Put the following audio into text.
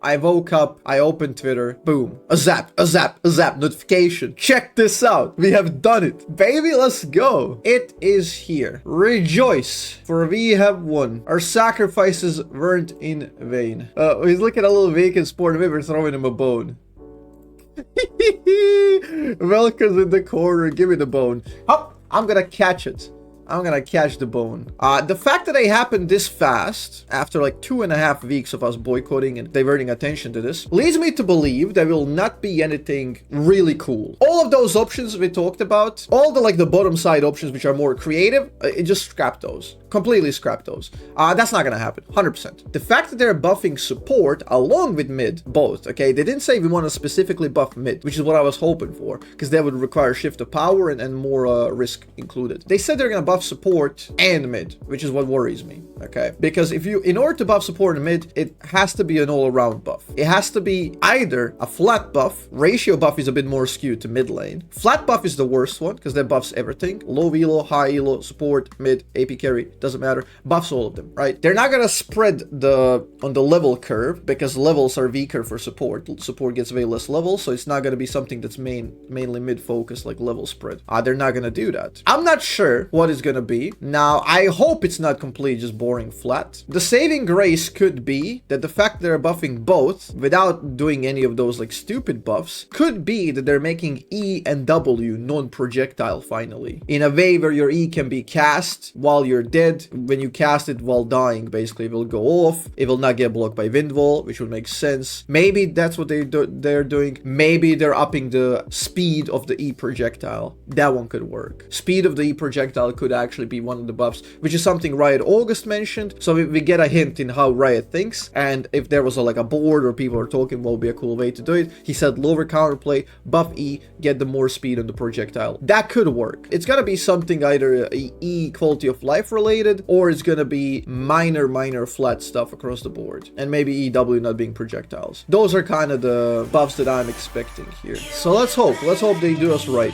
I woke up, I opened Twitter, boom, Azzapp, notification. Check this out, we have done it. Baby, let's go. It is here. Rejoice, for we have won. Our sacrifices weren't in vain. He's looking at a little vacant sport, maybe we're throwing him a bone. Vel'Koz in the corner, give me the bone. Hop, I'm gonna catch it. I'm gonna catch the bone. The fact that they happened this fast, after like 2.5 weeks of us boycotting and diverting attention to this, leads me to believe there will not be anything really cool. All of those options we talked about, all the like the bottom side options which are more creative, just scrap those. Completely scrap those. That's not gonna happen, 100%. The fact that they're buffing support along with mid, both, okay? They didn't say we want to specifically buff mid, which is what I was hoping for, because that would require shift of power and more risk included. They said they're gonna buff support and mid, which is what worries me, okay? Because if you, in order to buff support and mid, it has to be an all-around buff. It has to be either a flat buff, ratio buff is a bit more skewed to mid lane. Flat buff is the worst one, because that buffs everything. Low elo, high elo, support, mid, AP carry, doesn't matter, buffs all of them, right? They're not gonna spread on the level curve, because levels are weaker for support. Support gets way less levels, so it's not gonna be something that's mainly mid focused, like level spread. They're not gonna do that. I'm not sure what is gonna be. Now, I hope it's not completely just boring flat. The saving grace could be that the fact they're buffing both without doing any of those like stupid buffs could be that they're making E and W non-projectile finally, in a way where your E can be cast while you're dead. When you cast it while dying, basically it will go off. It will not get blocked by wind wall, which would make sense. Maybe that's what they're doing. Maybe they're upping the speed of the E projectile. That one could work. Speed of the E projectile could actually be one of the buffs, which is something Riot August mentioned. So we get a hint in how Riot thinks, and if there was like a board or people are talking what would be a cool way to do it, he said lower counterplay, buff E, get the more speed on the projectile. That could work. It's gonna be something either E quality of life related, or it's gonna be minor flat stuff across the board, and maybe EW not being projectiles. Those are kind of the buffs that I'm expecting here. So let's hope they do us right.